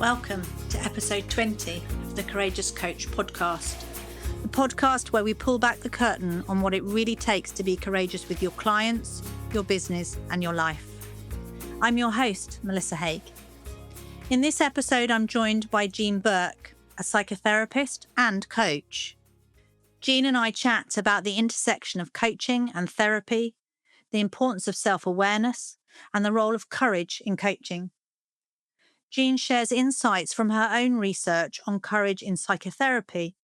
Welcome to episode 20 of the Courageous Coach podcast, the podcast where we pull back the curtain on what it really takes to be courageous with your clients, your business, and your life. I'm your host, Melissa Haig. In this episode, I'm joined by Jean Burke, a psychotherapist and coach. Jean and I chat about the intersection of coaching and therapy, the importance of self-awareness, and the role of courage in coaching. Jean shares insights from her own research on courage in psychotherapy,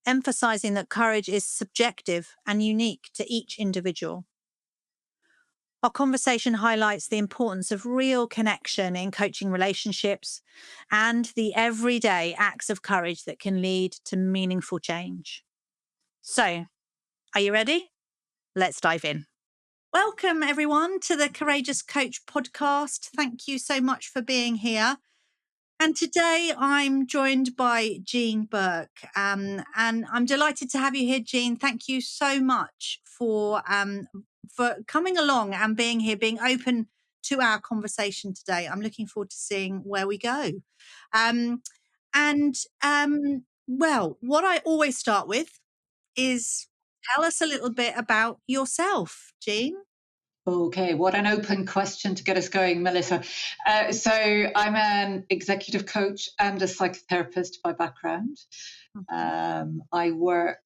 emphasizing that courage is subjective and unique to each individual. Our conversation highlights the importance of real connection in coaching relationships and the everyday acts of courage that can lead to meaningful change. So, are you ready? Let's dive in. Welcome, everyone, to the Courageous Coach podcast. Thank you so much for being here. And today I'm joined by Jean Burke, and I'm delighted to have you here, Jean. Thank you so much for coming along and being here, being open to our conversation today. I'm looking forward to seeing where we go. Well, what I always start with is tell us a little bit about yourself, Jean. Okay, what an open question to get us going, Melissa. So I'm an executive coach and a psychotherapist by background. I work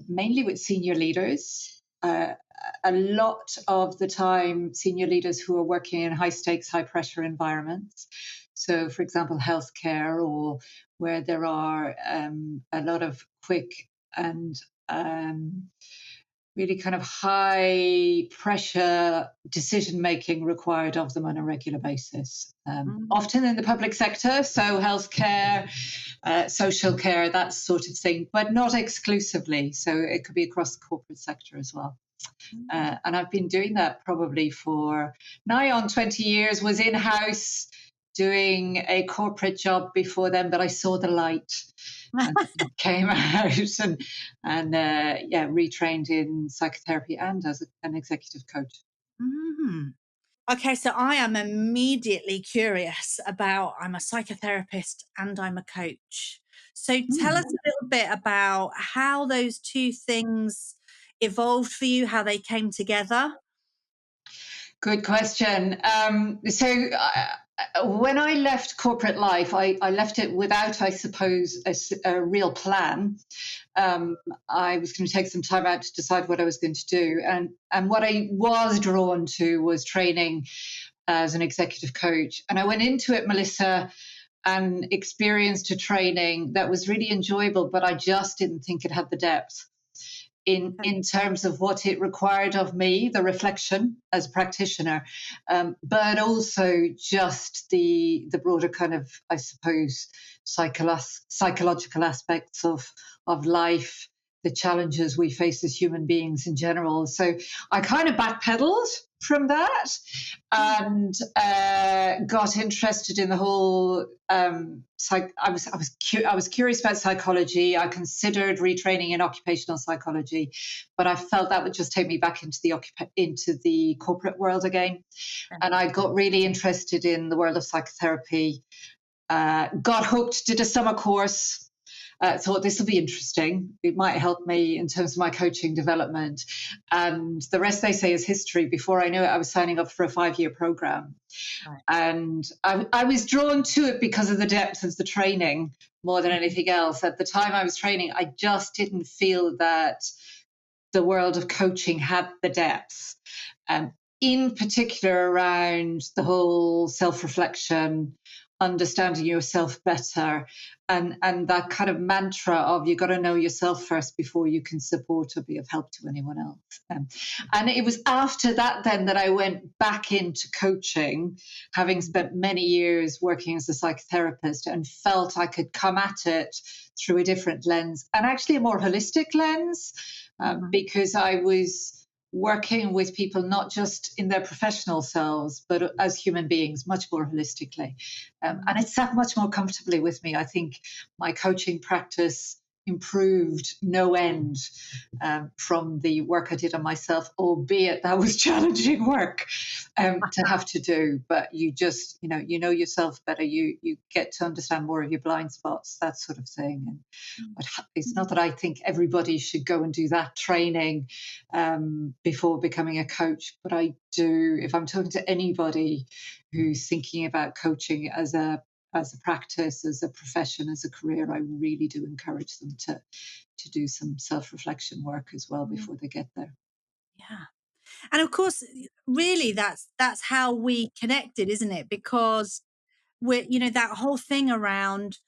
mainly with senior leaders. A lot of the time, senior leaders who are working in high stakes, high pressure environments. So, for example, healthcare, or where there are a lot of quick and really kind of high pressure decision making required of them on a regular basis. Often in the public sector, so healthcare, social care, that sort of thing, but not exclusively. So it could be across the corporate sector as well. And I've been doing that probably for nigh on 20 years, was in-house doing a corporate job before then, but I saw the light and came out and retrained in psychotherapy and as an executive coach. Okay, so I am immediately curious about, I'm a psychotherapist and I'm a coach. So tell us a little bit about how those two things evolved for you, how they came together. Good question. When I left corporate life, I left it without, I suppose, a real plan. I was going to take some time out to decide what I was going to do. And what I was drawn to was training as an executive coach. And I went into it, Melissa, and experienced a training that was really enjoyable, but I just didn't think it had the depth in terms of what it required of me, the reflection as a practitioner, but also just the broader kind of, I suppose, psychological aspects of life, the challenges we face as human beings in general. So I kind of backpedaled from that and got interested in the whole I was curious about psychology. I considered retraining in occupational psychology, but I felt that would just take me back into the corporate world again. And I got really interested in the world of psychotherapy. Got hooked, did a summer course. Thought this will be interesting. It might help me in terms of my coaching development. And the rest, they say, is history. Before I knew it, I was signing up for a 5-year program. Right. And I was drawn to it because of the depth of the training more than anything else. At the time I was training, I just didn't feel that the world of coaching had the depth. In particular around the whole self-reflection, understanding yourself better, and that kind of mantra of you got to know yourself first before you can support or be of help to anyone else. And it was after that then that I went back into coaching, having spent many years working as a psychotherapist, and felt I could come at it through a different lens, and actually a more holistic lens, because I was working with people not just in their professional selves, but as human beings, much more holistically. And it sat much more comfortably with me. I think my coaching practice improved no end from the work I did on myself, albeit that was challenging work to have to do. But you just, you know yourself better. You get to understand more of your blind spots, that sort of thing. And but it's not that I think everybody should go and do that training before becoming a coach, but I do. If I'm talking to anybody who's thinking about coaching as a practice, as a profession, as a career, I really do encourage them to do some self-reflection work as well before they get there. Yeah. And of course, really that's how we connected, isn't it? Because we're, that whole thing around,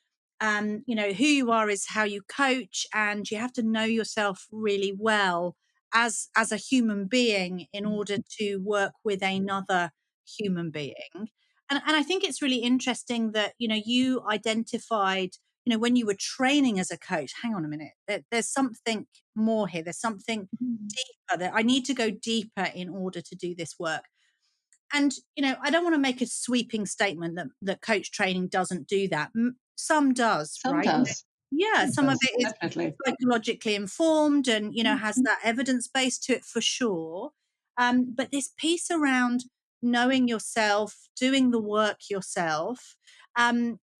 who you are is how you coach, and you have to know yourself really well as a human being in order to work with another human being. And I think it's really interesting that, you identified, when you were training as a coach, hang on a minute, there's something more here. There's something deeper that I need to go deeper in order to do this work. And, I don't want to make a sweeping statement that coach training doesn't do that. Some does, Some right? does. Yeah, some of it is Definitely. psychologically informed and, has that evidence base to it for sure. But this piece around knowing yourself, doing the work yourself,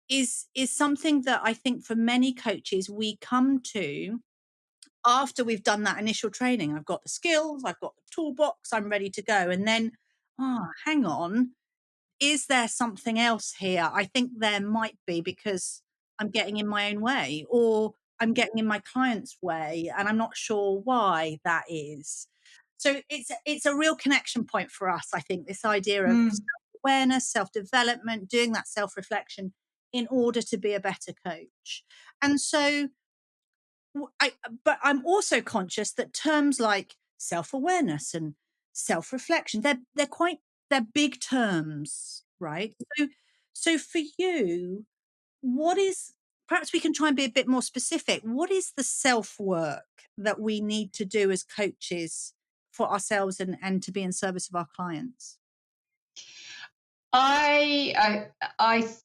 is something that I think for many coaches we come to after we've done that initial training. I've got the skills, I've got the toolbox, I'm ready to go. And then, hang on, is there something else here? I think there might be, because I'm getting in my own way, or I'm getting in my client's way, and I'm not sure why that is. So it's a real connection point for us, I think, this idea of self-awareness, self-development, doing that self-reflection in order to be a better coach. And so but I'm also conscious that terms like self-awareness and self-reflection, they're big terms, right? So for you, what is, perhaps we can try and be a bit more specific. What is the self-work that we need to do as coaches for ourselves and to be in service of our clients? I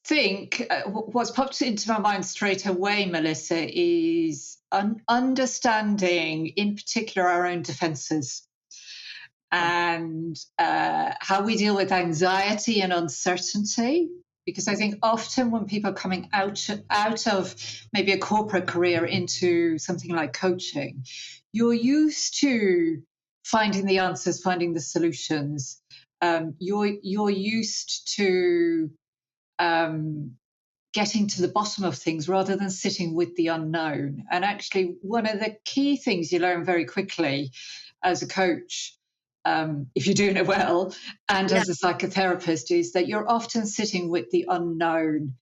think what's popped into my mind straight away, Melissa, is understanding, in particular, our own defences and how we deal with anxiety and uncertainty. Because I think often when people are coming out of maybe a corporate career into something like coaching, you're used to finding the answers, finding the solutions. You're used to getting to the bottom of things rather than sitting with the unknown. And actually, one of the key things you learn very quickly as a coach, if you're doing it well, and as a psychotherapist, is that you're often sitting with the unknown.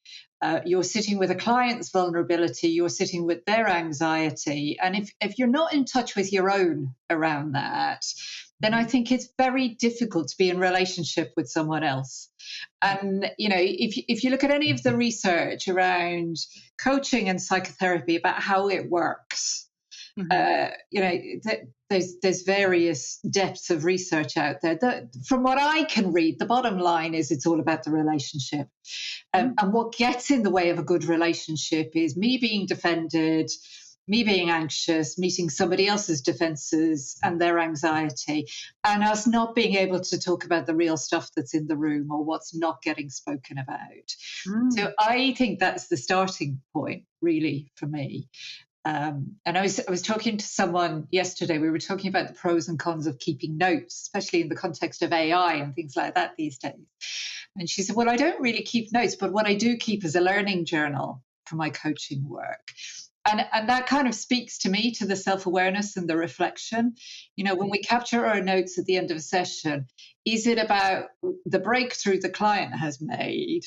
You're sitting with a client's vulnerability, you're sitting with their anxiety. And if you're not in touch with your own around that, then I think it's very difficult to be in relationship with someone else. And, if you look at any of the research around coaching and psychotherapy about how it works, there's various depths of research out there. From what I can read, the bottom line is it's all about the relationship. And what gets in the way of a good relationship is me being defended, me being anxious, meeting somebody else's defenses and their anxiety, and us not being able to talk about the real stuff that's in the room or what's not getting spoken about. So I think that's the starting point, really, for me. And I was talking to someone yesterday. We were talking about the pros and cons of keeping notes, especially in the context of AI and things like that these days. And she said, well, I don't really keep notes, but what I do keep is a learning journal for my coaching work. And that kind of speaks to me, to the self-awareness and the reflection. When we capture our notes at the end of a session, is it about the breakthrough the client has made,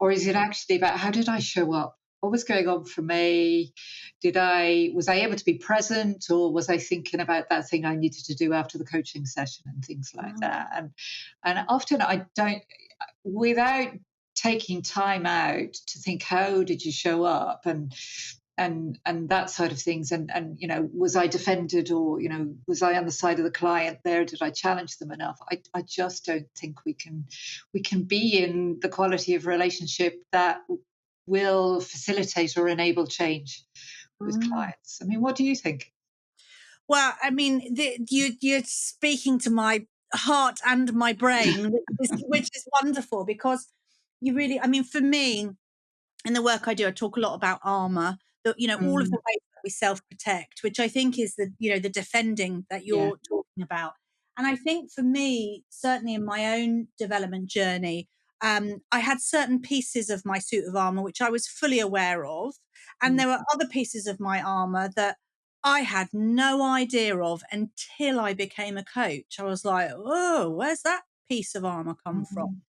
or is it actually about how did I show up? What was going on for me? Was I able to be present, or was I thinking about that thing I needed to do after the coaching session and things like that? And often I don't, without taking time out to think, how did you show up? And that side of things, and was I defended, or was I on the side of the client there? Did I challenge them enough? I just don't think we can be in the quality of relationship that will facilitate or enable change with Mm. clients. I mean, what do you think? Well, I mean, you're speaking to my heart and my brain, which is wonderful, because you really, I mean, for me, in the work I do, I talk a lot about armor, all of Mm, the ways that we self-protect, which I think is the defending that yeah. you're talking about. And I think for me, certainly in my own development journey, I had certain pieces of my suit of armor which I was fully aware of. And Mm, there were other pieces of my armor that I had no idea of until I became a coach. I was like, oh, where's that piece of armor come from? mm,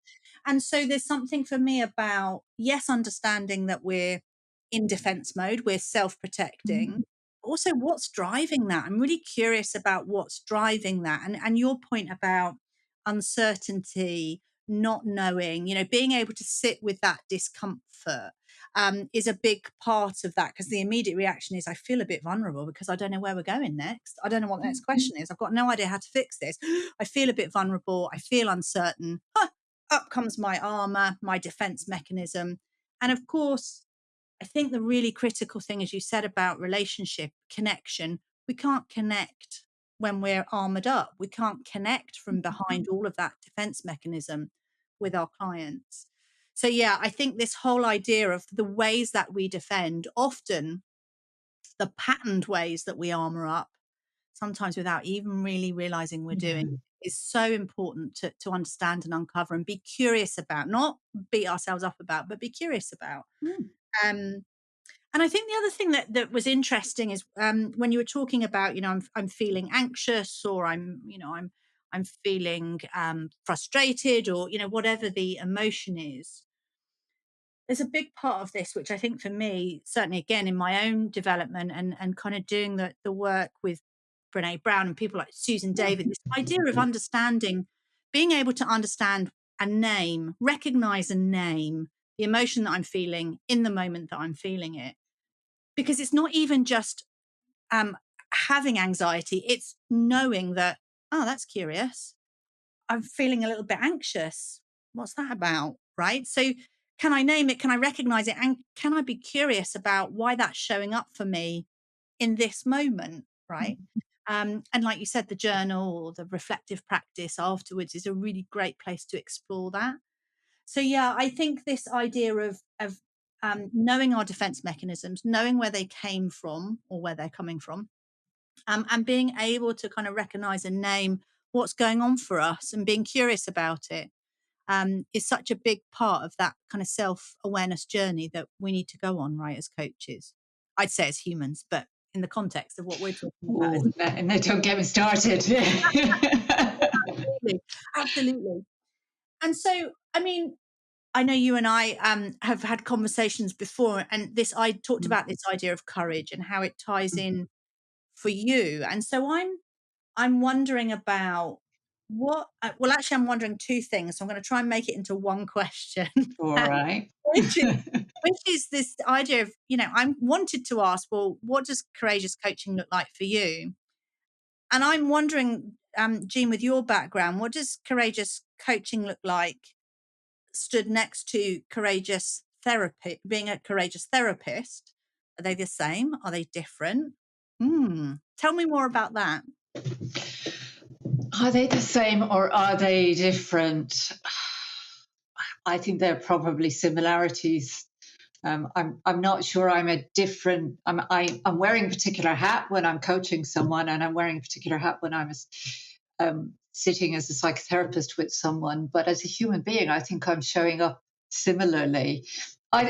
And so there's something for me about, yes, understanding that we're in defense mode, we're self mm, protecting. Also, what's driving that? I'm really curious about what's driving that. And your point about uncertainty, not knowing, being able to sit with that discomfort is a big part of that, because the immediate reaction is I feel a bit vulnerable because I don't know where we're going next. I don't know what the next mm, question is. I've got no idea how to fix this. I feel a bit vulnerable. I feel uncertain. Up comes my armor, my defense mechanism. And of course, I think the really critical thing, as you said, about relationship connection, we can't connect when we're armored up. We can't connect from behind all of that defense mechanism with our clients. So, yeah, I think this whole idea of the ways that we defend, often the patterned ways that we armor up, sometimes without even really realizing we're doing, yeah. is so important to understand and uncover and be curious about, not beat ourselves up about, but be curious about. Mm, Um, and I think the other thing that was interesting is when you were talking about, I'm feeling anxious, or I'm feeling frustrated, or whatever the emotion is. There's a big part of this, which I think for me, certainly again in my own development and kind of doing the work with Brene Brown and people like Susan David, this idea of understanding, being able to understand and name, recognize and name the emotion that I'm feeling in the moment that I'm feeling it. Because it's not even just um, having anxiety, it's knowing that, oh, that's curious. I'm feeling a little bit anxious. What's that about? Right. So, can I name it? Can I recognize it? And can I be curious about why that's showing up for me in this moment? Right. And like you said, the journal or the reflective practice afterwards is a really great place to explore that. So, yeah, I think this idea of knowing our defense mechanisms, knowing where they came from or where they're coming from, and being able to kind of recognize and name what's going on for us and being curious about it, is such a big part of that kind of self-awareness journey that we need to go on, right, as coaches. I'd say as humans, but in the context of what we're talking about. oh, no, don't get me started. Absolutely. Absolutely. And so, I mean, I know you and I have had conversations before, and I talked about this idea of courage and how it ties in for you. And so I'm wondering about well, actually, I'm wondering two things. So I'm going to try and make it into one question, All right. which is which is this idea of, I wanted to ask, well, what does courageous coaching look like for you? And I'm wondering, Jean, with your background, what does courageous coaching look like stood next to courageous therapy, being a courageous therapist? Are they the same? Are they different? Tell me more about that. Are they the same or are they different? I think there are probably similarities. I'm not sure I'm a different. I'm wearing a particular hat when I'm coaching someone, and I'm wearing a particular hat when I'm sitting as a psychotherapist with someone. But as a human being, I think I'm showing up similarly.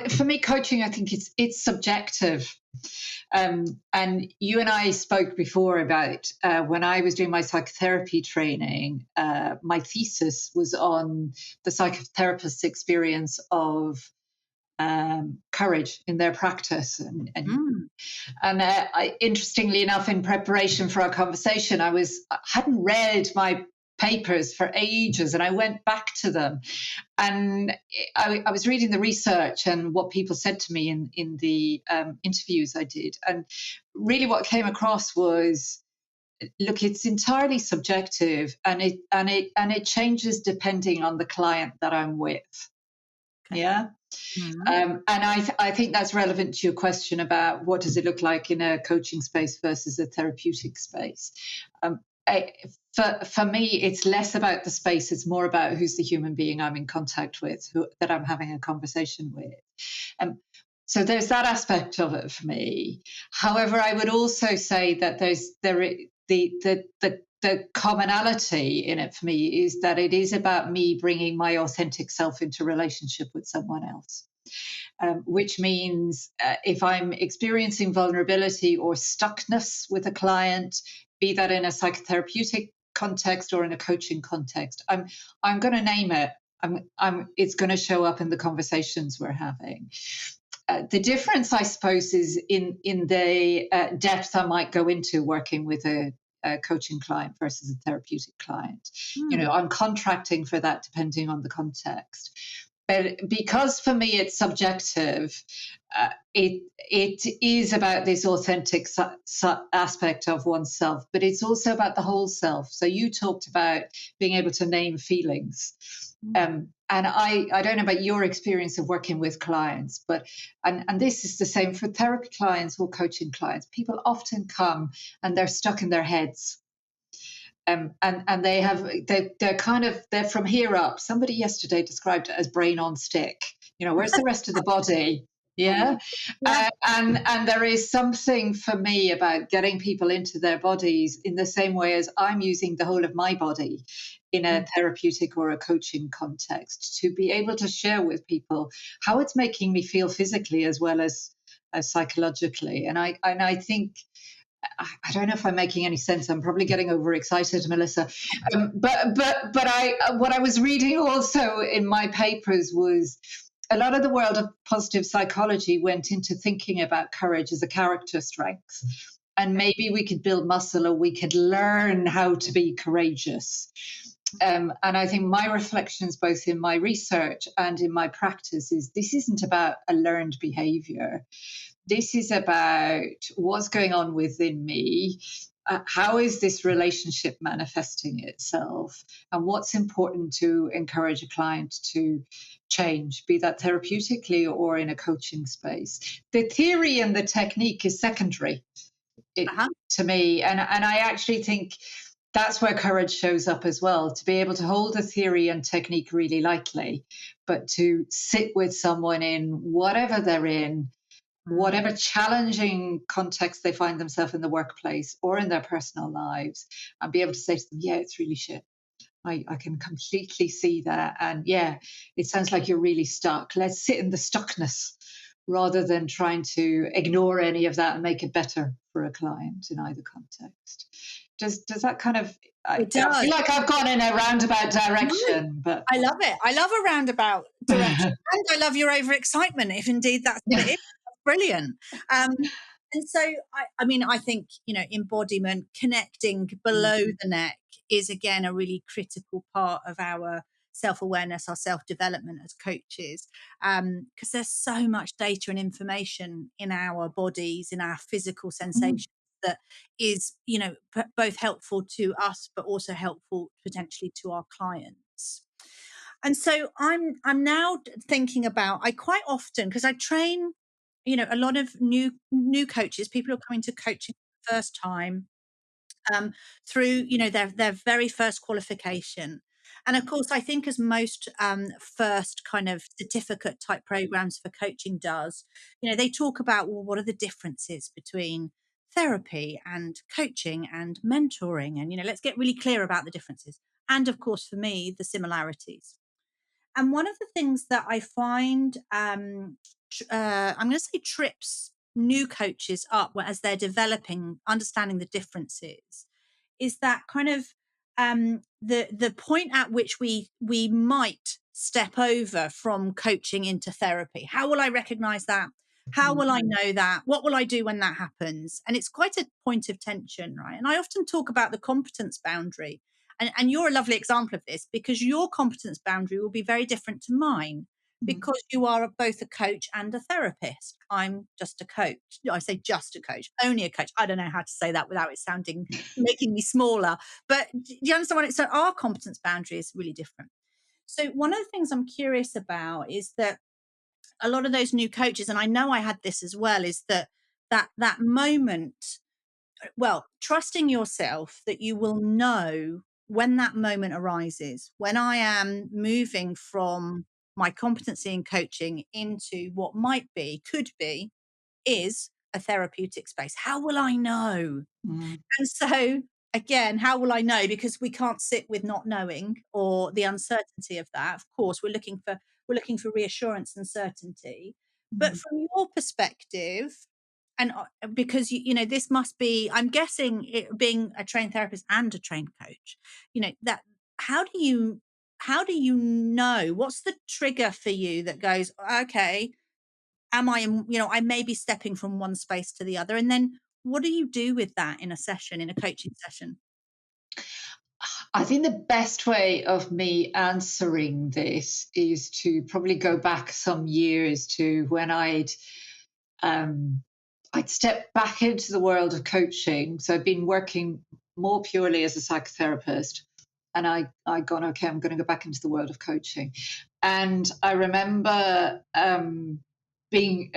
For me, coaching, I think it's subjective. And you and I spoke before about when I was doing my psychotherapy training, my thesis was on the psychotherapist's experience of courage in their practice. Interestingly enough, in preparation for our conversation, I hadn't read my papers for ages, and I went back to them, and I was reading the research and what people said to me in the interviews I did, and really what came across was, look, it's entirely subjective, and it changes depending on the client that I'm with. Yeah. And I think that's relevant to your question about what does it look like in a coaching space versus a therapeutic space. For me, it's less about the space. It's more about who's the human being I'm in contact with, that I'm having a conversation with. So there's that aspect of it for me. However, I would also say that the commonality in it for me is that it is about me bringing my authentic self into relationship with someone else. Which means if I'm experiencing vulnerability or stuckness with a client, be that in a psychotherapeutic context or in a coaching context, I'm going to name it. It's going to show up in the conversations we're having. The difference, I suppose, is in the depth I might go into working with a coaching client versus a therapeutic client. I'm contracting for that depending on the context. But because for me it's subjective, it is about this authentic aspect of oneself, but it's also about the whole self. So you talked about being able to name feelings. And I don't know about your experience of working with clients, but and this is the same for therapy clients or coaching clients. People often come and they're stuck in their heads. And they're from here up. Somebody yesterday described it as brain on stick. Where's the rest of the body? Yeah. And there is something for me about getting people into their bodies in the same way as I'm using the whole of my body in a therapeutic or a coaching context, to be able to share with people how it's making me feel physically as well as psychologically. And I think, I don't know if I'm making any sense. I'm probably getting overexcited, Melissa. But what I was reading also in my papers was a lot of the world of positive psychology went into thinking about courage as a character strength. And maybe we could build muscle, or we could learn how to be courageous. And I think my reflections, both in my research and in my practice, is this isn't about a learned behavior. This is about what's going on within me. How is this relationship manifesting itself? And what's important to encourage a client to change, be that therapeutically or in a coaching space? The theory and the technique is secondary to me. And I actually think that's where courage shows up as well, to be able to hold the theory and technique really lightly, but to sit with someone in whatever they're in, whatever challenging context they find themselves in the workplace or in their personal lives, and be able to say to them, yeah, it's really shit. I can completely see that. And yeah, it sounds like you're really stuck. Let's sit in the stuckness rather than trying to ignore any of that and make it better for a client in either context. Does that kind of, I feel like I've gone in a roundabout direction, but I love it. I love a roundabout direction. And I love your overexcitement, if indeed that's what it is. Brilliant. And so, I think, embodiment, connecting below the neck is, again, a really critical part of our self-awareness, our self-development as coaches, because there's so much data and information in our bodies, in our physical sensations, that is, both helpful to us, but also helpful potentially to our clients. And so I'm now thinking about, I quite often, because I train, a lot of new coaches, people who are coming to coaching for the first time, through, their very first qualification. And of course, I think as most first kind of certificate type programs for coaching does, they talk about, well, what are the differences between therapy and coaching and mentoring? And, let's get really clear about the differences. And of course, for me, the similarities. And one of the things that I find, I'm going to say, trips new coaches up as they're developing, understanding the differences, is that kind of the point at which we might step over from coaching into therapy. How will I recognize that? How will I know that? What will I do when that happens? And it's quite a point of tension, right? And I often talk about the competence boundary. And you're a lovely example of this, because your competence boundary will be very different to mine, because you are both a coach and a therapist. I'm just a coach. No, I say just a coach, only a coach. I don't know how to say that without it sounding, making me smaller. But do you understand what it's? So our competence boundary is really different. So one of the things I'm curious about is that a lot of those new coaches, and I know I had this as well, is that moment, well, trusting yourself that you will know when that moment arises, when I am moving from my competency in coaching into what could be, is a therapeutic space. How will I know? Mm. And so, again, how will I know? Because we can't sit with not knowing or the uncertainty of that. Of course, we're looking for reassurance and certainty. But Mm. from your perspective, and because this must be, I'm guessing, being a trained therapist and a trained coach, that how do you know what's the trigger for you that goes, okay, am I, I may be stepping from one space to the other. And then what do you do with that in a coaching session? I think the best way of me answering this is to probably go back some years to when I'd stepped back into the world of coaching. So I've been working more purely as a psychotherapist, and I'd gone, okay, I'm going to go back into the world of coaching. And I remember being,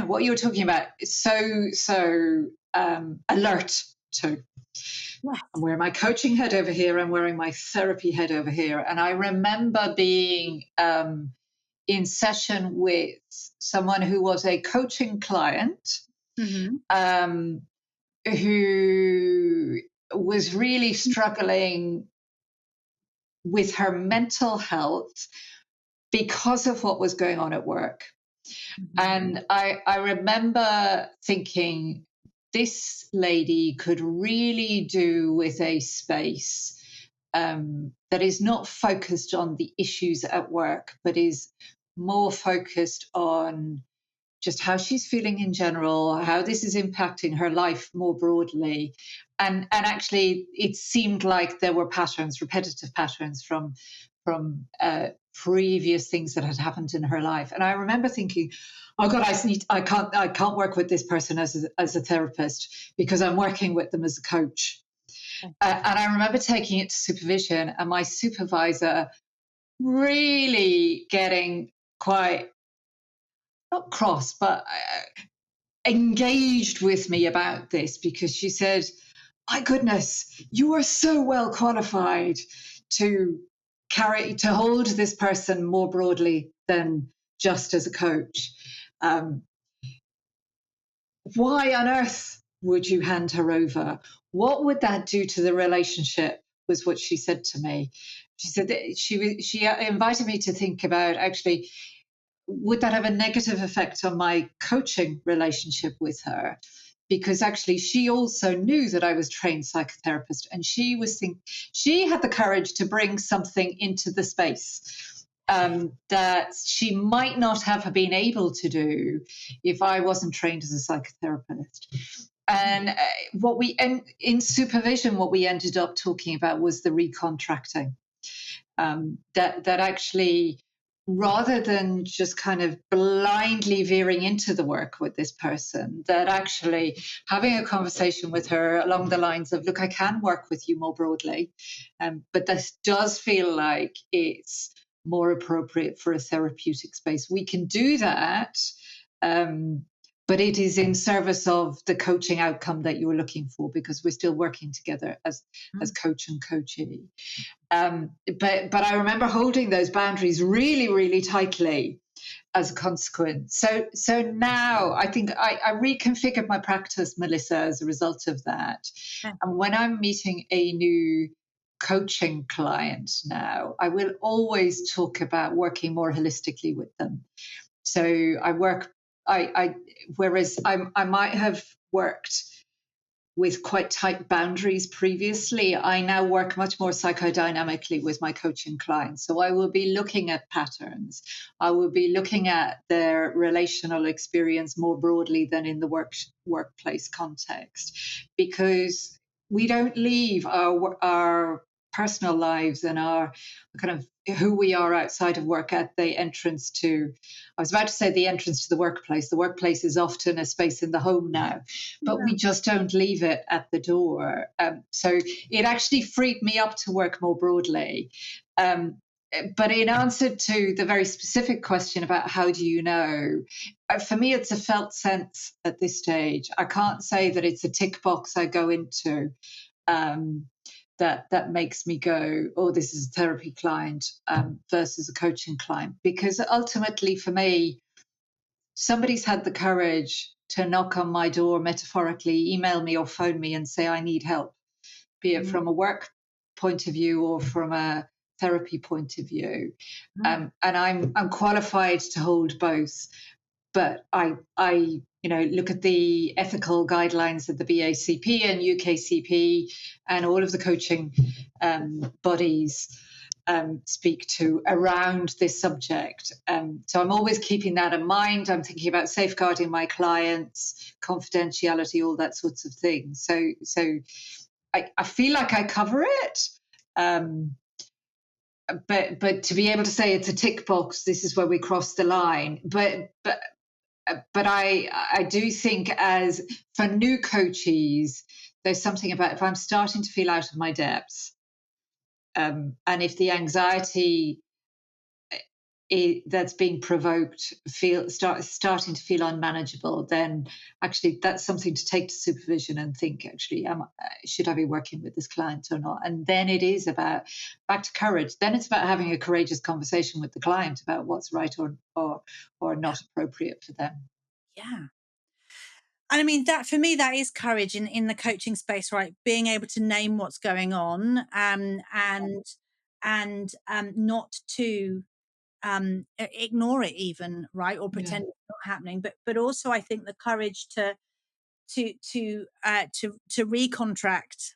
what you were talking about is so alert to. Yes. I'm wearing my coaching head over here. I'm wearing my therapy head over here. And I remember being in session with someone who was a coaching client, Mm-hmm. who was really struggling with her mental health because of what was going on at work. Mm-hmm. And I remember thinking, this lady could really do with a space that is not focused on the issues at work, but is more focused on just how she's feeling in general, how this is impacting her life more broadly. And actually, it seemed like there were patterns, repetitive patterns from previous things that had happened in her life. And I remember thinking, oh God, I can't work with this person as a therapist because I'm working with them as a coach. And I remember taking it to supervision, and my supervisor really getting quite, not cross, but engaged with me about this, because she said, my goodness, you are so well qualified to hold this person more broadly than just as a coach. Why on earth would you hand her over? What would that do to the relationship? Was what she said to me. She said that she invited me to think about, actually, would that have a negative effect on my coaching relationship with her? Because actually she also knew that I was a trained psychotherapist, and she had the courage to bring something into the space that she might not have been able to do if I wasn't trained as a psychotherapist. And in supervision, what we ended up talking about was the recontracting. That actually, rather than just kind of blindly veering into the work with this person, that actually having a conversation with her along the lines of, look, I can work with you more broadly, but this does feel like it's more appropriate for a therapeutic space. We can do that, but it is in service of the coaching outcome that you were looking for, because we're still working together as coach and coachee. But I remember holding those boundaries really, really tightly as a consequence. So now I think I reconfigured my practice, Melissa, as a result of that. And when I'm meeting a new coaching client now, I will always talk about working more holistically with them. So whereas I might have worked with quite tight boundaries previously, I now work much more psychodynamically with my coaching clients. So I will be looking at patterns. I will be looking at their relational experience more broadly than in the workplace context, because we don't leave our personal lives and our kind of who we are outside of work at the entrance to, I was about to say the entrance to the workplace. The workplace is often a space in the home now, but we just don't leave it at the door. So it actually freed me up to work more broadly. but in answer to the very specific question about how do you know, for me, it's a felt sense at this stage. I can't say that it's a tick box I go into um, that makes me go, oh, this is a therapy client versus a coaching client. Because ultimately, for me, somebody's had the courage to knock on my door, metaphorically, email me or phone me and say, I need help, be it from a work point of view or from a therapy point of view. And I'm qualified to hold both. But I look at the ethical guidelines of the BACP and UKCP and all of the coaching bodies speak to around this subject. So I'm always keeping that in mind. I'm thinking about safeguarding my clients, confidentiality, all that sorts of things. So I feel like I cover it. But to be able to say it's a tick box, this is where we cross the line. But I do think, as for new coaches, there's something about if I'm starting to feel out of my depth, and if the anxiety that's being provoked starting to feel unmanageable, then actually that's something to take to supervision and think, actually, should I be working with this client or not? And then it is about, back to courage, then it's about having a courageous conversation with the client about what's right or not appropriate for them. Yeah. And I mean, that for me, that is courage in the coaching space, right? Being able to name what's going on, and not to ignore it even, right? Or Yeah. pretend it's not happening. But also I think the courage to recontract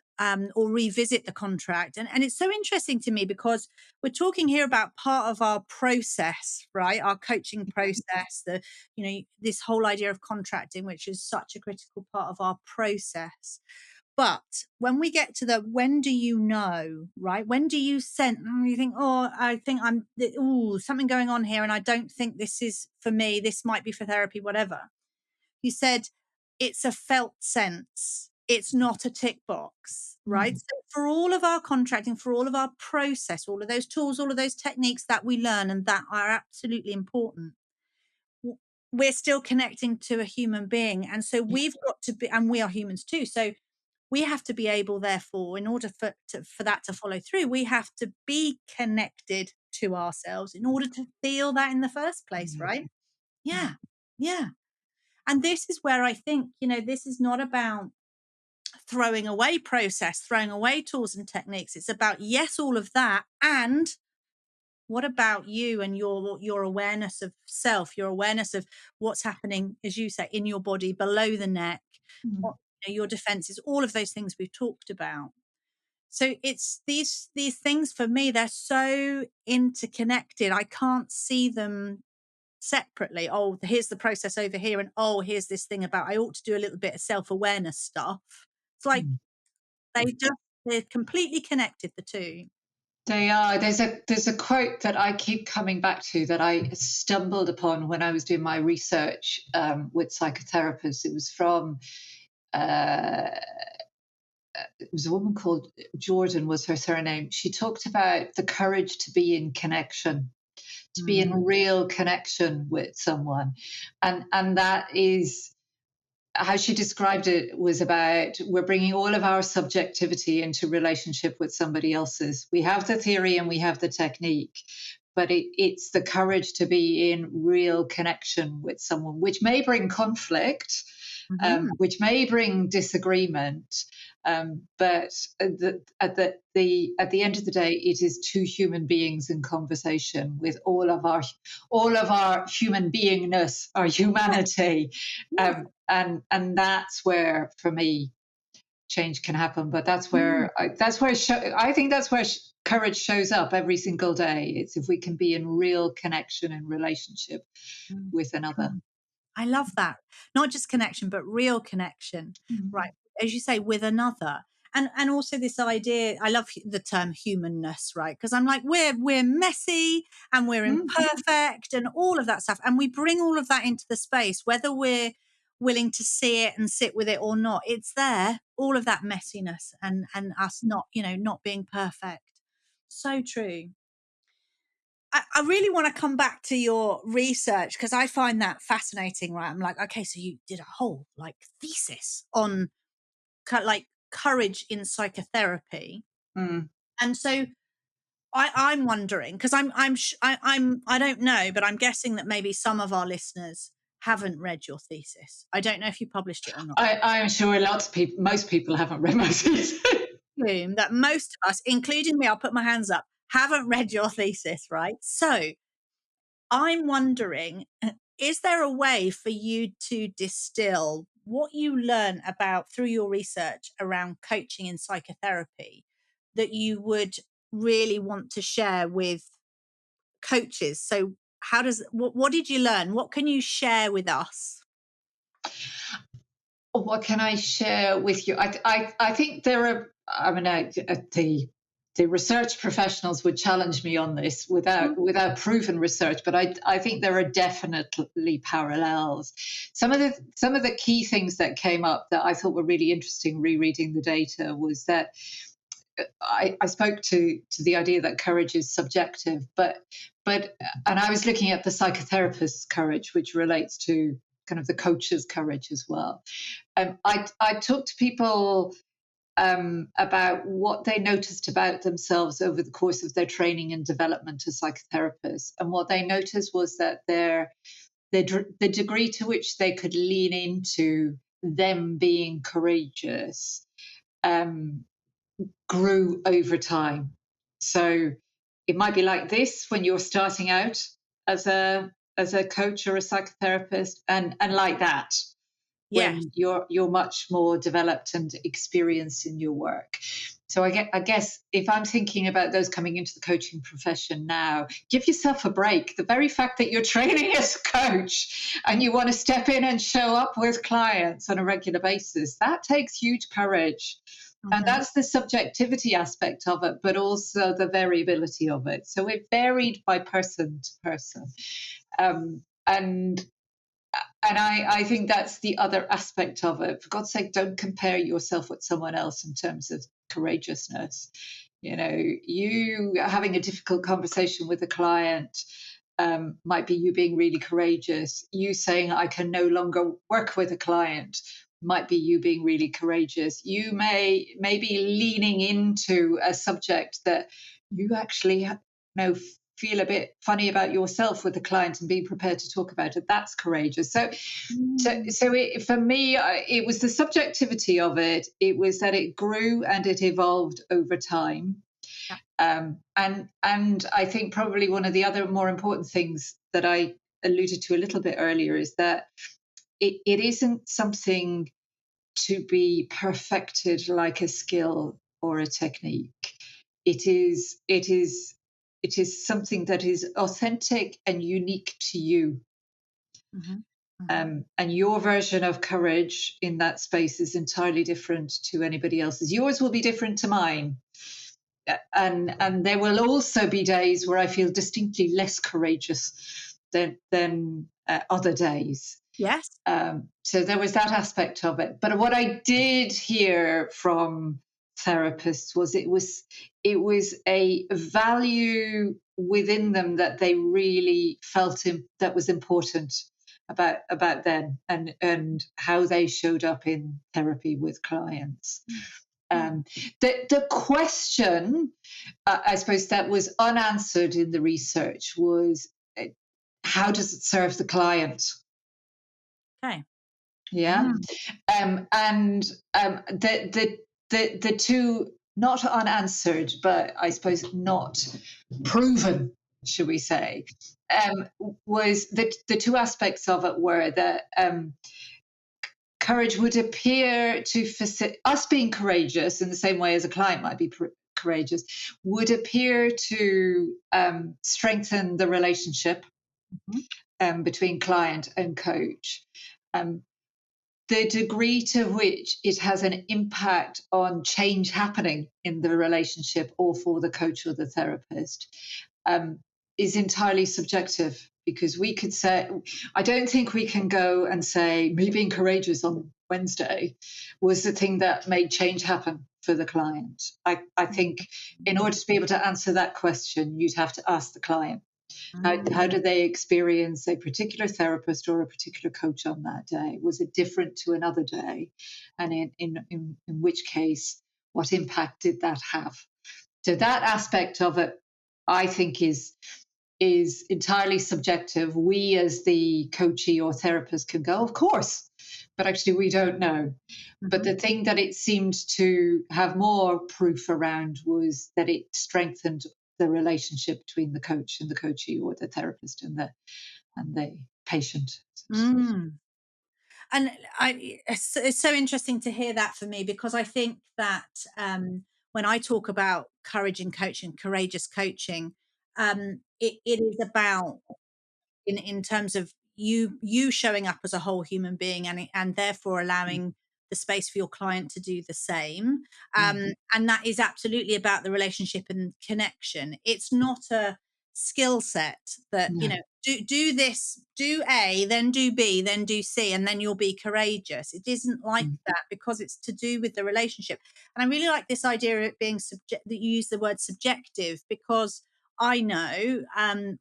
or revisit the contract. And it's so interesting to me because we're talking here about part of our process, right? Our coaching process, this whole idea of contracting, which is such a critical part of our process. But when we get to the when do you know, right? When do you sense, you think, oh, I think something going on here, and I don't think this is for me. This might be for therapy, whatever. You said it's a felt sense. It's not a tick box, right? Mm. So for all of our contracting, for all of our process, all of those tools, all of those techniques that we learn and that are absolutely important, we're still connecting to a human being. And so we've got to be, and we are humans too. So we have to be able, therefore, in order for that to follow through, we have to be connected to ourselves in order to feel that in the first place, right? Yeah. Yeah. And this is where I think, this is not about throwing away process, throwing away tools and techniques. It's about, yes, all of that. And what about you and your awareness of self, your awareness of what's happening, as you say, in your body, below the neck, Mm. your defenses, all of those things we've talked about. So it's these things, for me, they're so interconnected. I can't see them separately. Oh, here's the process over here, and oh, here's this thing about I ought to do a little bit of self-awareness stuff. It's like Mm. they're completely connected, the two. They are. There's a quote that I keep coming back to that I stumbled upon when I was doing my research with psychotherapists. It was from it was a woman called Jordan, was her surname. She talked about the courage to be in connection, to be in real connection with someone, and that is how she described it. Was about, we're bringing all of our subjectivity into relationship with somebody else's. We have the theory and we have the technique, but it's the courage to be in real connection with someone, which may bring conflict, which may bring disagreement, but at the end of the day, it is two human beings in conversation with all of our human beingness, our humanity. And that's where, for me, change can happen. But that's where I think that's where courage shows up every single day. It's if we can be in real connection and relationship with another. I love that. Not just connection, but real connection, right? As you say, with another. And also this idea, I love the term humanness, right? Because I'm like, we're messy and we're imperfect and all of that stuff. And we bring all of that into the space, whether we're willing to see it and sit with it or not. It's there, all of that messiness and us not being perfect. So true. I really want to come back to your research because I find that fascinating, right? I'm like, okay, so you did a whole like thesis on like courage in psychotherapy. Mm. And so I'm wondering because I don't know, but I'm guessing that maybe some of our listeners haven't read your thesis. I don't know if you published it or not. I'm sure most people haven't read my thesis. Assume that most of us, including me, I'll put my hands up, haven't read your thesis, right? So I'm wondering, is there a way for you to distill what you learn about through your research around coaching in psychotherapy that you would really want to share with coaches? So what did you learn? What can you share with us? What can I share with you? I think there are, I mean, the research professionals would challenge me on this without proven research, but I think there are definitely parallels. Some of the key things that came up that I thought were really interesting rereading the data was that I spoke to the idea that courage is subjective, but and I was looking at the psychotherapist's courage, which relates to kind of the coach's courage as well. I talked to people about what they noticed about themselves over the course of their training and development as psychotherapists, and what they noticed was that the degree to which they could lean into them being courageous grew over time. So it might be like this when you're starting out as a coach or a psychotherapist, and like that Yes. when you're much more developed and experienced in your work. So I guess if I'm thinking about those coming into the coaching profession now, give yourself a break. The very fact that you're training as a coach and you want to step in and show up with clients on a regular basis, that takes huge courage. And that's the subjectivity aspect of it, but also the variability of it. So it varied by person to person. And I think that's the other aspect of it. For God's sake, don't compare yourself with someone else in terms of courageousness. You know, you having a difficult conversation with a client might be you being really courageous. You saying, I can no longer work with a client might be you being really courageous. You may be leaning into a subject that you actually feel a bit funny about yourself with the client and being prepared to talk about it. That's courageous. So for me, it was the subjectivity of it. It was that it grew and it evolved over time. And I think probably one of the other more important things that I alluded to a little bit earlier is that it isn't something to be perfected like a skill or a technique. It is something that is authentic and unique to you. And your version of courage in that space is entirely different to anybody else's. Yours will be different to mine. And there will also be days where I feel distinctly less courageous than other days. Yes. So there was that aspect of it. But what I did hear from therapists was it was a value within them that they really felt that was important about them and how they showed up in therapy with clients. The question, I suppose, that was unanswered in the research was, how does it serve the client? Okay. Yeah. And the two not unanswered, but I suppose not proven, should we say, was the two aspects of it were that courage would appear to facilitate us being courageous in the same way as a client might be courageous, would appear to strengthen the relationship between client and coach. The degree to which it has an impact on change happening in the relationship or for the coach or the therapist is entirely subjective, because we could say, I don't think we can go and say, me being courageous on Wednesday was the thing that made change happen for the client. I think in order to be able to answer that question, you'd have to ask the client How do they experience a particular therapist or a particular coach on that day? Was it different to another day? And in which case, what impact did that have? So that aspect of it, I think, is entirely subjective. We as the coachee or therapist can go, of course, but actually we don't know. But the thing that it seemed to have more proof around was that it strengthened the relationship between the coach and the coachee, or the therapist and the patient. Mm. And it's so interesting to hear that for me, because I think that when I talk about courage in coaching, courageous coaching, it is about in terms of you showing up as a whole human being, and therefore allowing the space for your client to do the same. And that is absolutely about the relationship and connection. It's not a skill set that, No. do this, do A, then do B, then do C, and then you'll be courageous. It isn't like that, because it's to do with the relationship. And I really like this idea of it being that you use the word subjective, because I know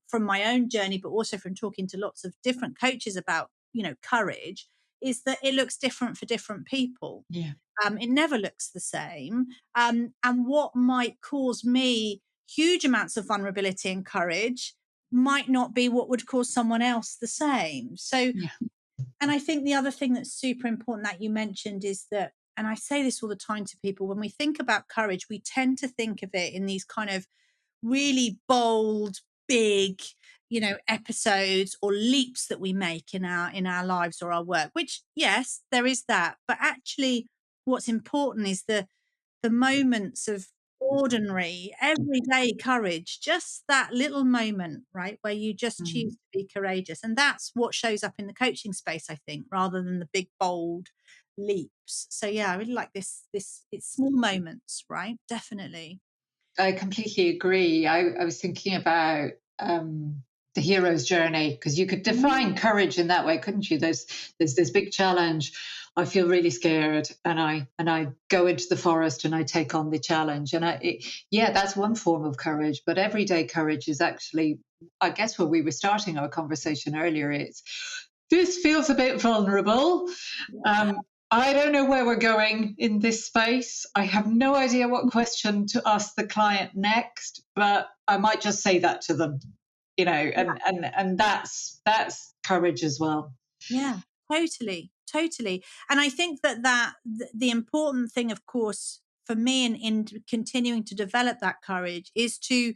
from my own journey, but also from talking to lots of different coaches about, courage, is that it looks different for different people. Yeah. It never looks the same. And what might cause me huge amounts of vulnerability and courage might not be what would cause someone else the same. So, Yeah. and I think the other thing that's super important that you mentioned is that, and I say this all the time to people, when we think about courage, we tend to think of it in these kind of really bold, big, episodes or leaps that we make in our lives or our work, which, yes, there is that. But actually what's important is the moments of ordinary, everyday courage, just that little moment, right, where you just choose to be courageous. And that's what shows up in the coaching space, I think, rather than the big, bold leaps. So yeah, I really like this. It's small moments, right? Definitely. I completely agree. I was thinking about the hero's journey, because you could define courage in that way, couldn't you? There's this big challenge. I feel really scared, and I go into the forest and I take on the challenge. And yeah, that's one form of courage. But everyday courage is actually, I guess, where we were starting our conversation earlier. It's, this feels a bit vulnerable. I don't know where we're going in this space. I have no idea what question to ask the client next, but I might just say that to them, and that's courage as well. Yeah, totally. And I think that the important thing, of course, for me in continuing to develop that courage is to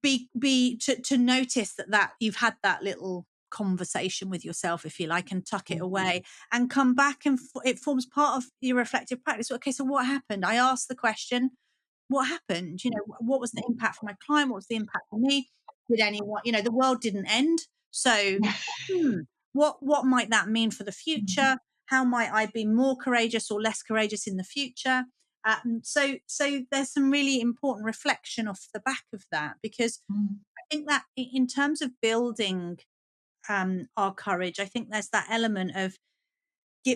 to notice that you've had that little conversation with yourself, if you like, and tuck it away and come back, and it forms part of your reflective practice. Okay, so what happened? I asked the question, what happened? What was the impact for my client? What was the impact for me? Did anyone, the world didn't end. So hmm, what might that mean for the future? How might I be more courageous or less courageous in the future? So there's some really important reflection off the back of that, because I think that in terms of building our courage, I think there's that element of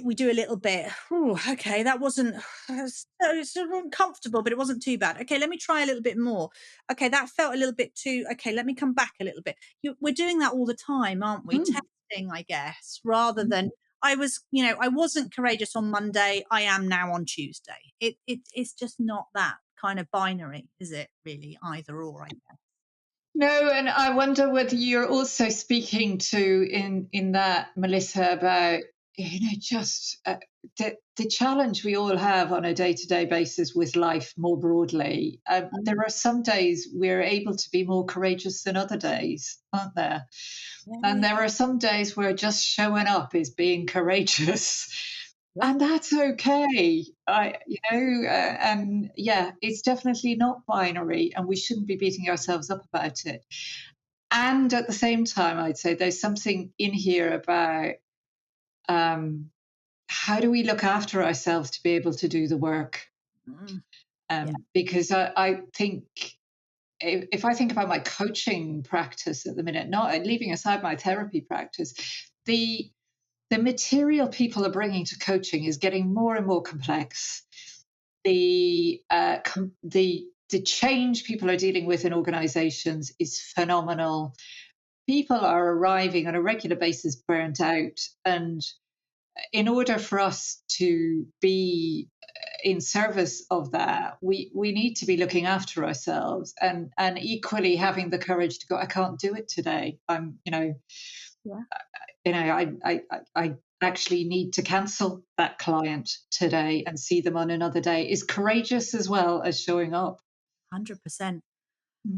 we do a little bit. Oh, okay, that wasn't it's uncomfortable, but it wasn't too bad. Okay, let me try a little bit more. Okay, that felt a little bit too. Okay, let me come back a little bit. We're doing that all the time, aren't we? Testing, I guess, rather than I wasn't courageous on Monday. I am now on Tuesday. It's just not that kind of binary, is it? Really, either or, I guess. No, and I wonder whether you're also speaking to in that, Melissa, about just the challenge we all have on a day-to-day basis with life more broadly. There are some days we're able to be more courageous than other days, aren't there? And there are some days where just showing up is being courageous. And that's okay. And yeah, it's definitely not binary, and we shouldn't be beating ourselves up about it. And at the same time, I'd say there's something in here about how do we look after ourselves to be able to do the work? Because I think, if I think about my coaching practice at the minute, not leaving aside my therapy practice, the material people are bringing to coaching is getting more and more complex. The the change people are dealing with in organizations is phenomenal. People are arriving on a regular basis burnt out. And in order for us to be in service of that, we need to be looking after ourselves, and equally having the courage to go, I can't do it today. Yeah. I actually need to cancel that client today and see them on another day is courageous as well as showing up. 100%.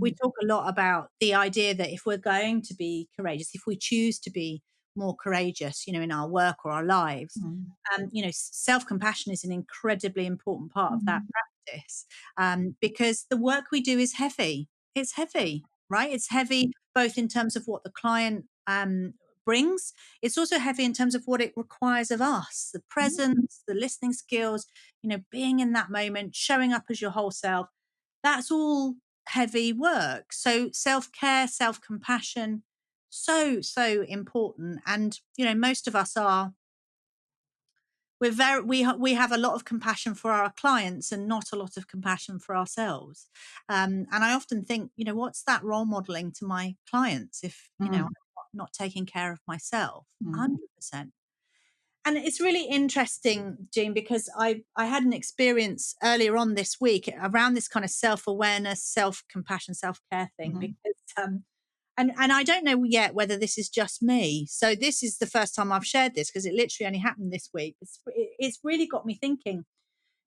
We Mm. talk a lot about the idea that if we're going to be courageous, if we choose to be more courageous, in our work or our lives, Mm. self-compassion is an incredibly important part of that Mm. practice, because the work we do is heavy. It's heavy, right? It's heavy both in terms of what the client brings. It's also heavy in terms of what it requires of us, the presence, the listening skills, being in that moment, showing up as your whole self. That's all heavy work. So self-care, self-compassion, so important. And most of us we have a lot of compassion for our clients and not a lot of compassion for ourselves. And I often think, what's that role modeling to my clients if I'm Mm. not taking care of myself? Mm. 100%. And it's really interesting, Jean, because I had an experience earlier on this week around this kind of self-awareness, self-compassion, self-care thing, Mm. because and I don't know yet whether this is just me. So this is the first time I've shared this because it literally only happened this week. It's really got me thinking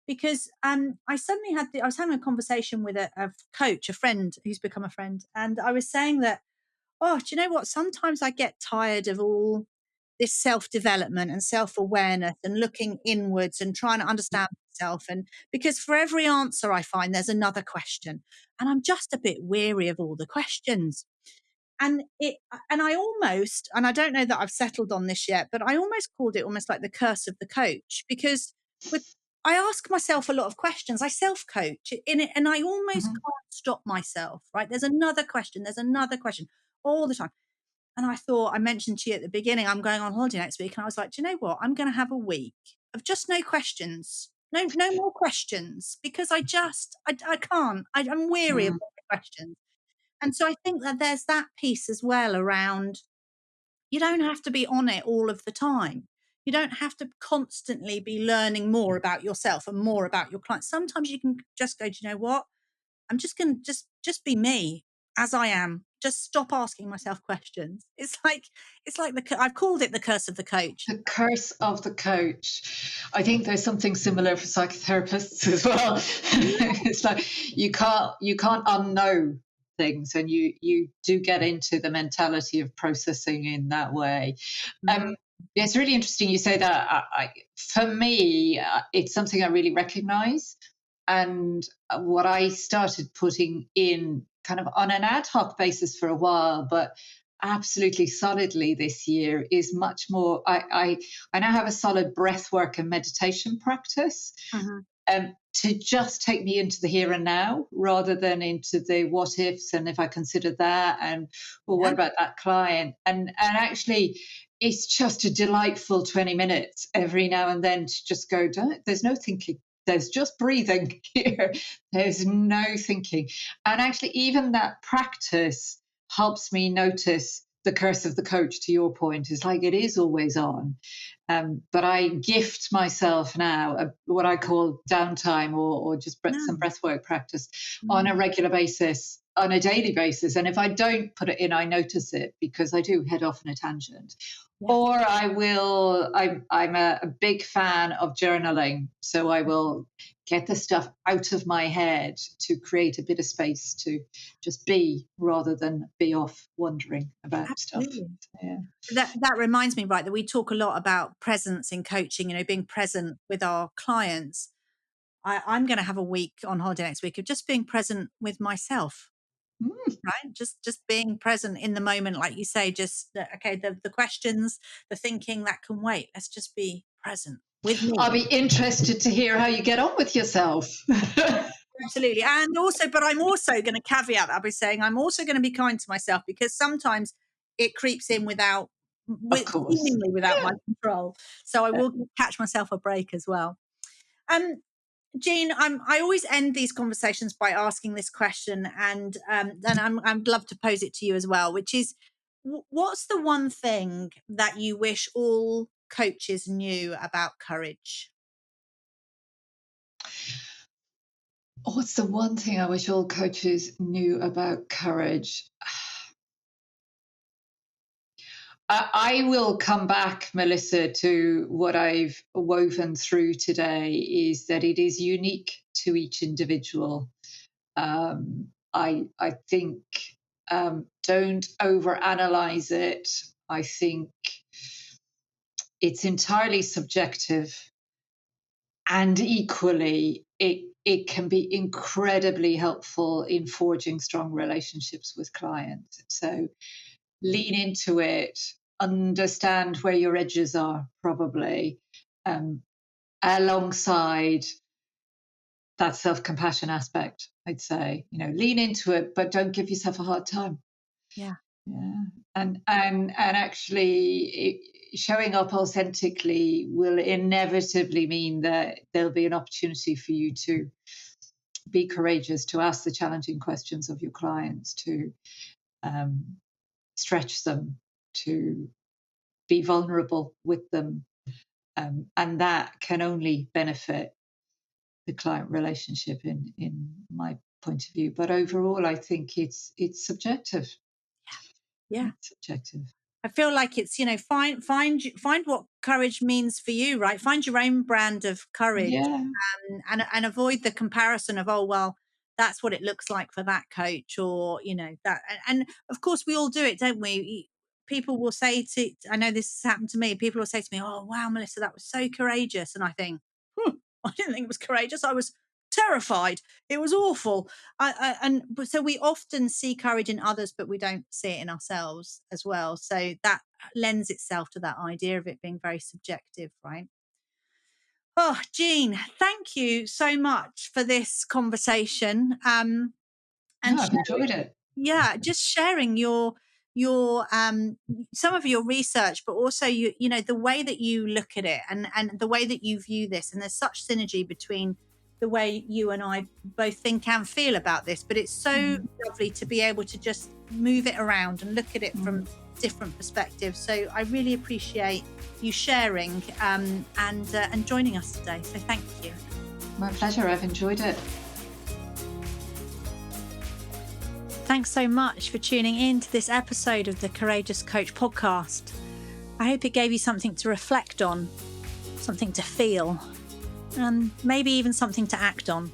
because I suddenly I was having a conversation with a coach, a friend who's become a friend, and I was saying that, oh, do you know what? Sometimes I get tired of all this self-development and self-awareness and looking inwards and trying to understand myself. And because for every answer I find, there's another question. And I'm just a bit weary of all the questions. And I almost, and I don't know that I've settled on this yet, but I almost called it almost like the curse of the coach, because with I ask myself a lot of questions. I self-coach in it, and I almost Mhm. can't stop myself, right? There's another question all the time. And I thought, I mentioned to you at the beginning, I'm going on holiday next week. And I was like, do you know what? I'm going to have a week of just no questions. No more questions, because I can't. I'm weary of Mm. all the questions. And so I think that there's that piece as well around, you don't have to be on it all of the time. You don't have to constantly be learning more about yourself and more about your clients. Sometimes you can just go, do you know what? I'm just going to just be me as I am. Just stop asking myself questions. It's like I've called it the curse of the coach. The curse of the coach. I think there's something similar for psychotherapists as well. It's like you can't unknow things, and you do get into the mentality of processing in that way. Mm, It's really interesting you say that. For me, it's something I really recognise, and what I started putting in kind of on an ad hoc basis for a while, but absolutely solidly this year is much more. I now have a solid breath work and meditation practice, mhm. to just take me into the here and now rather than into the what ifs and if I consider that and well, Yeah. what about that client? And actually, it's just a delightful 20 minutes every now and then to just go, don't, there's no thinking. There's just breathing here. There's no thinking. And actually, even that practice helps me notice the curse of the coach, to your point, is like it is always on. But I gift myself now what I call downtime or just some No. breathwork practice on a Mm. regular basis, on a daily basis. And if I don't put it in, I notice it because I do head off in a tangent. Yeah. Or I will, I'm a big fan of journaling. So I will get the stuff out of my head to create a bit of space to just be rather than be off wondering about stuff. Absolutely. Yeah. That reminds me, right, that we talk a lot about presence in coaching, being present with our clients. I'm going to have a week on holiday next week of just being present with myself, Mm. right? Just being present in the moment, like you say, just, okay, the questions, the thinking, that can wait. Let's just be present with I'll me. be interested to hear how you get on with yourself. Absolutely. And also, but I'm also going to caveat that by saying I'm also going to be kind to myself, because sometimes it creeps in Of course. seemingly without my control. So I will catch myself a break as well. Um, Jean, I always end these conversations by asking this question, and I'd love to pose it to you as well, which is, what's the one thing that you wish all coaches knew about courage? What's the one thing I wish all coaches knew about courage? I will come back, Melissa, to what I've woven through today is that it is unique to each individual. I think don't overanalyze it. I think it's entirely subjective, and equally, it can be incredibly helpful in forging strong relationships with clients. So lean into it, understand where your edges are, probably, alongside that self-compassion aspect. I'd say, lean into it, but don't give yourself a hard time. Yeah. And actually, showing up authentically will inevitably mean that there'll be an opportunity for you to be courageous, to ask the challenging questions of your clients, to stretch them, to be vulnerable with them. And that can only benefit the client relationship in my point of view. But overall, I think it's subjective. Yeah. It's subjective. I feel like it's, find what courage means for you, right? Find your own brand of courage, Yeah. and avoid the comparison of, oh, well, that's what it looks like for that coach, or, that. And of course we all do it, don't we? People will say I know this has happened to me. People will say to me, oh, wow, Melissa, that was so courageous. And I think, I didn't think it was courageous. I was terrified. It was awful. So we often see courage in others, but we don't see it in ourselves as well. So that lends itself to that idea of it being very subjective, right? Oh, Jean, thank you so much for this conversation. And I've enjoyed it. Yeah, just sharing your some of your research, but also the way that you look at it, and the way that you view this. And there's such synergy between the way you and I both think and feel about this, but it's so lovely to be able to just move it around and look at it from different perspectives. So I really appreciate you sharing and joining us today. So thank you. My pleasure. I've enjoyed it. Thanks so much for tuning in to this episode of the Courageous Coach podcast. I hope it gave you something to reflect on, something to feel, and maybe even something to act on.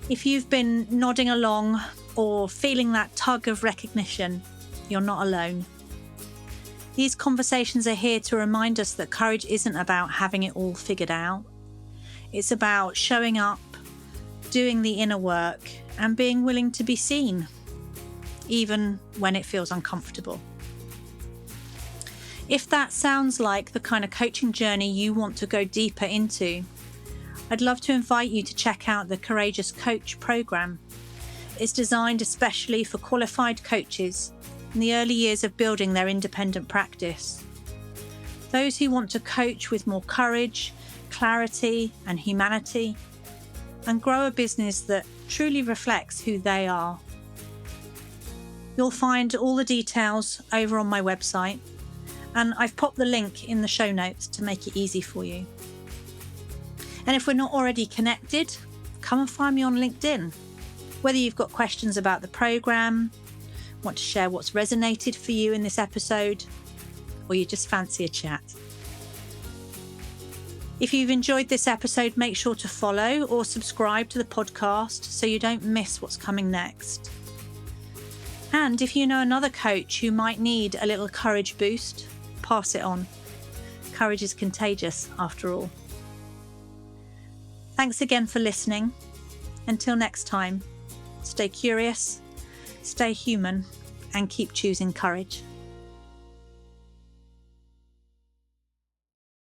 If you've been nodding along or feeling that tug of recognition, you're not alone. These conversations are here to remind us that courage isn't about having it all figured out. It's about showing up, doing the inner work, and being willing to be seen, even when it feels uncomfortable. If that sounds like the kind of coaching journey you want to go deeper into, I'd love to invite you to check out the Courageous Coach program. It's designed especially for qualified coaches in the early years of building their independent practice. Those who want to coach with more courage, clarity, and humanity, and grow a business that truly reflects who they are. You'll find all the details over on my website, and I've popped the link in the show notes to make it easy for you. And if we're not already connected, come and find me on LinkedIn. Whether you've got questions about the program, want to share what's resonated for you in this episode, or you just fancy a chat. If you've enjoyed this episode, make sure to follow or subscribe to the podcast so you don't miss what's coming next. And if you know another coach who might need a little courage boost, pass it on. Courage is contagious, after all. Thanks again for listening. Until next time, stay curious, stay human, and keep choosing courage.